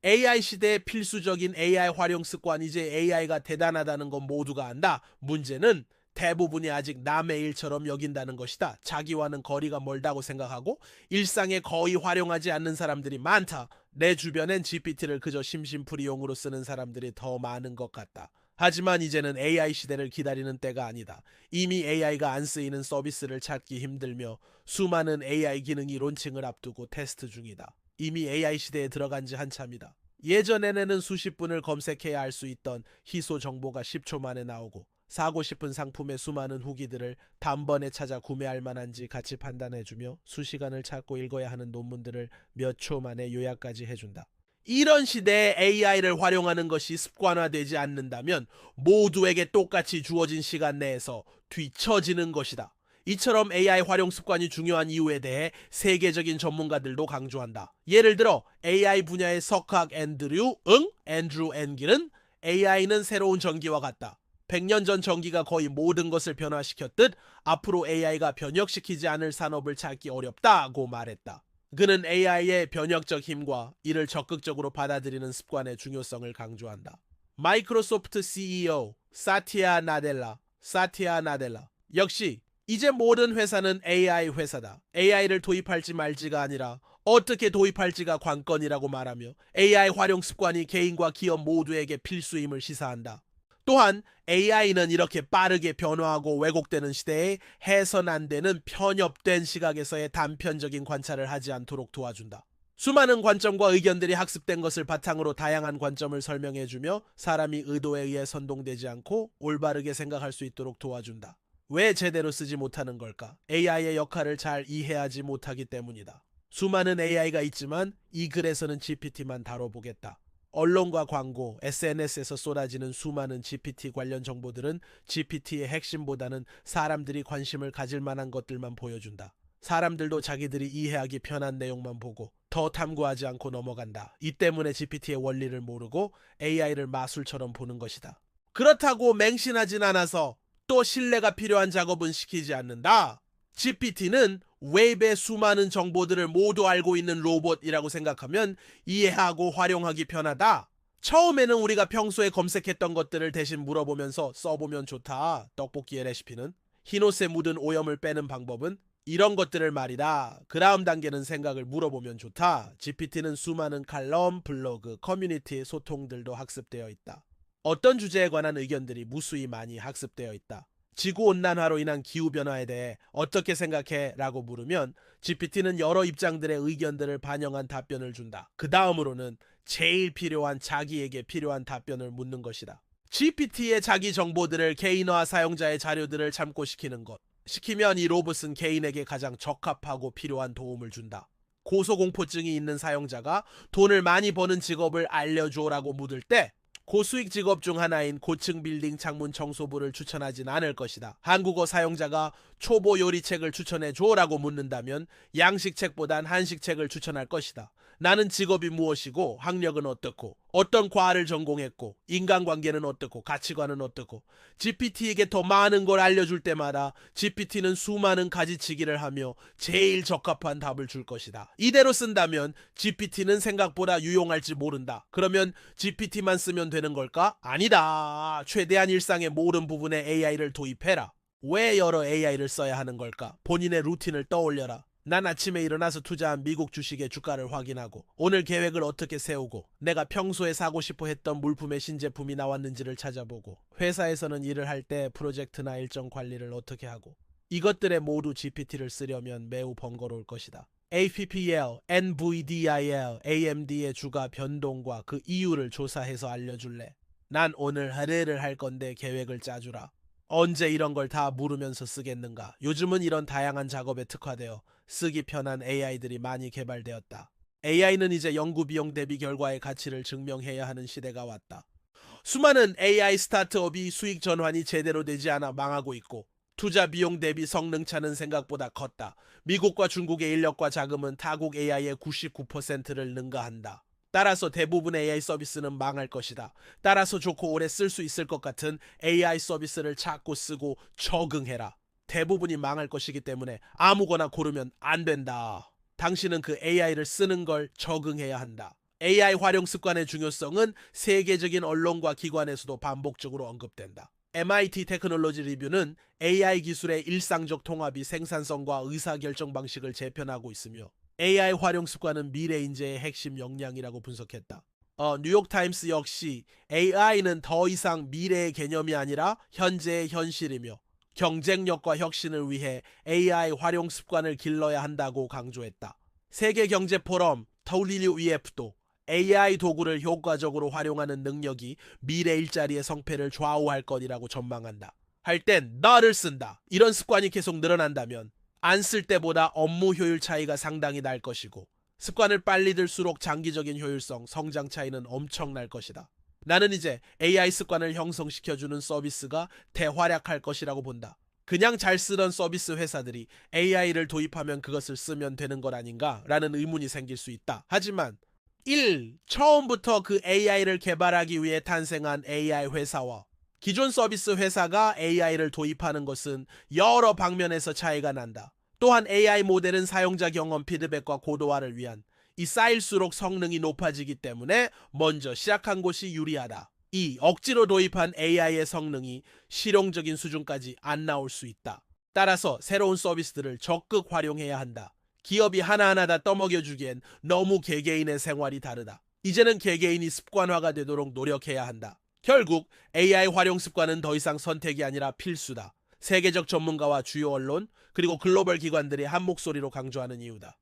AI 시대의 필수적인 AI 활용 습관, 이제 AI가 대단하다는 건 모두가 안다. 문제는 대부분이 아직 남의 일처럼 여긴다는 것이다. 자기와는 거리가 멀다고 생각하고 일상에 거의 활용하지 않는 사람들이 많다. 내 주변엔 GPT를 그저 심심풀이용으로 쓰는 사람들이 더 많은 것 같다. 하지만 이제는 AI 시대를 기다리는 때가 아니다. 이미 AI가 안 쓰이는 서비스를 찾기 힘들며 수많은 AI 기능이 론칭을 앞두고 테스트 중이다. 이미 AI 시대에 들어간 지 한참이다. 예전에는 수십 분을 검색해야 알 수 있던 희소 정보가 10초 만에 나오고 사고 싶은 상품의 수많은 후기들을 단번에 찾아 구매할 만한지 같이 판단해주며 수시간을 찾고 읽어야 하는 논문들을 몇 초 만에 요약까지 해준다. 이런 시대에 AI를 활용하는 것이 습관화되지 않는다면 모두에게 똑같이 주어진 시간 내에서 뒤처지는 것이다. 이처럼 AI 활용 습관이 중요한 이유에 대해 세계적인 전문가들도 강조한다. 예를 들어 AI 분야의 석학 앤드류 앤기는 AI는 새로운 전기와 같다. 100년 전 전기가 거의 모든 것을 변화시켰듯 앞으로 AI가 변혁시키지 않을 산업을 찾기 어렵다고 말했다. 그는 AI의 변혁적 힘과 이를 적극적으로 받아들이는 습관의 중요성을 강조한다. 마이크로소프트 CEO 사티아 나델라 역시 이제 모든 회사는 AI 회사다. AI를 도입할지 말지가 아니라 어떻게 도입할지가 관건이라고 말하며 AI 활용 습관이 개인과 기업 모두에게 필수임을 시사한다. 또한 AI는 이렇게 빠르게 변화하고 왜곡되는 시대에 해선 안 되는 편협된 시각에서의 단편적인 관찰을 하지 않도록 도와준다. 수많은 관점과 의견들이 학습된 것을 바탕으로 다양한 관점을 설명해주며 사람이 의도에 의해 선동되지 않고 올바르게 생각할 수 있도록 도와준다. 왜 제대로 쓰지 못하는 걸까? AI의 역할을 잘 이해하지 못하기 때문이다. 수많은 AI가 있지만 이 글에서는 GPT만 다뤄보겠다. 언론과 광고, SNS에서 쏟아지는 수많은 GPT 관련 정보들은 GPT의 핵심보다는 사람들이 관심을 가질 만한 것들만 보여준다. 사람들도 자기들이 이해하기 편한 내용만 보고 더 탐구하지 않고 넘어간다. 이 때문에 GPT의 원리를 모르고 AI를 마술처럼 보는 것이다. 그렇다고 맹신하진 않아서 또 신뢰가 필요한 작업은 시키지 않는다. GPT는 웹의 수많은 정보들을 모두 알고 있는 로봇이라고 생각하면 이해하고 활용하기 편하다. 처음에는 우리가 평소에 검색했던 것들을 대신 물어보면서 써보면 좋다. 떡볶이의 레시피는? 흰옷에 묻은 오염을 빼는 방법은? 이런 것들을 말이다. 그 다음 단계는 생각을 물어보면 좋다. GPT는 수많은 칼럼, 블로그, 커뮤니티 소통들도 학습되어 있다. 어떤 주제에 관한 의견들이 무수히 많이 학습되어 있다. 지구온난화로 인한 기후변화에 대해 어떻게 생각해? 라고 물으면 GPT는 여러 입장들의 의견들을 반영한 답변을 준다. 그 다음으로는 제일 필요한 자기에게 필요한 답변을 묻는 것이다. GPT의 자기 정보들을 개인화 사용자의 자료들을 참고시키는 것. 시키면 이 로봇은 개인에게 가장 적합하고 필요한 도움을 준다. 고소공포증이 있는 사용자가 돈을 많이 버는 직업을 알려줘라고 묻을 때 고수익 직업 중 하나인 고층 빌딩 창문 청소부를 추천하진 않을 것이다. 한국어 사용자가 초보 요리책을 추천해줘라고 묻는다면 양식책보단 한식책을 추천할 것이다. 나는 직업이 무엇이고 학력은 어떻고 어떤 과를 전공했고 인간관계는 어떻고 가치관은 어떻고 GPT에게 더 많은 걸 알려줄 때마다 GPT는 수많은 가지치기를 하며 제일 적합한 답을 줄 것이다. 이대로 쓴다면 GPT는 생각보다 유용할지 모른다. 그러면 GPT만 쓰면 되는 걸까? 아니다. 최대한 일상의 모든 부분에 AI를 도입해라. 왜 여러 AI를 써야 하는 걸까? 본인의 루틴을 떠올려라. 난 아침에 일어나서 투자한 미국 주식의 주가를 확인하고 오늘 계획을 어떻게 세우고 내가 평소에 사고 싶어 했던 물품의 신제품이 나왔는지를 찾아보고 회사에서는 일을 할 때 프로젝트나 일정 관리를 어떻게 하고 이것들에 모두 GPT를 쓰려면 매우 번거로울 것이다. APPL, NVDIL, AMD의 주가 변동과 그 이유를 조사해서 알려줄래? 난 오늘 할애를 할 건데 계획을 짜주라. 언제 이런 걸 다 물으면서 쓰겠는가? 요즘은 이런 다양한 작업에 특화되어 쓰기 편한 AI들이 많이 개발되었다. AI는 이제 연구 비용 대비 결과의 가치를 증명해야 하는 시대가 왔다. 수많은 AI 스타트업이 수익 전환이 제대로 되지 않아 망하고 있고 투자 비용 대비 성능차는 생각보다 컸다. 미국과 중국의 인력과 자금은 타국 AI의 99%를 능가한다. 따라서 대부분의 AI 서비스는 망할 것이다. 따라서 좋고 오래 쓸 수 있을 것 같은 AI 서비스를 찾고 쓰고 적응해라. 대부분이 망할 것이기 때문에 아무거나 고르면 안 된다. 당신은 그 AI를 쓰는 걸 적응해야 한다. AI 활용 습관의 중요성은 세계적인 언론과 기관에서도 반복적으로 언급된다. MIT 테크놀로지 리뷰는 AI 기술의 일상적 통합이 생산성과 의사결정 방식을 재편하고 있으며 AI 활용 습관은 미래 인재의 핵심 역량이라고 분석했다. 뉴욕타임스 역시 AI는 더 이상 미래의 개념이 아니라 현재의 현실이며 경쟁력과 혁신을 위해 AI 활용 습관을 길러야 한다고 강조했다. 세계경제포럼 WEF도 AI 도구를 효과적으로 활용하는 능력이 미래 일자리의 성패를 좌우할 것이라고 전망한다. 할 땐 나를 쓴다. 이런 습관이 계속 늘어난다면 안 쓸 때보다 업무 효율 차이가 상당히 날 것이고 습관을 빨리 들수록 장기적인 효율성, 성장 차이는 엄청날 것이다. 나는 이제 AI 습관을 형성시켜주는 서비스가 대활약할 것이라고 본다. 그냥 잘 쓰던 서비스 회사들이 AI를 도입하면 그것을 쓰면 되는 것 아닌가? 라는 의문이 생길 수 있다. 하지만 1. 처음부터 그 AI를 개발하기 위해 탄생한 AI 회사와 기존 서비스 회사가 AI를 도입하는 것은 여러 방면에서 차이가 난다. 또한 AI 모델은 사용자 경험 피드백과 고도화를 위한 이 쌓일수록 성능이 높아지기 때문에 먼저 시작한 곳이 유리하다. 2. 억지로 도입한 AI의 성능이 실용적인 수준까지 안 나올 수 있다. 따라서 새로운 서비스들을 적극 활용해야 한다. 기업이 하나하나 다 떠먹여주기엔 너무 개개인의 생활이 다르다. 이제는 개개인이 습관화가 되도록 노력해야 한다. 결국 AI 활용 습관은 더 이상 선택이 아니라 필수다. 세계적 전문가와 주요 언론 그리고 글로벌 기관들이 한 목소리로 강조하는 이유다.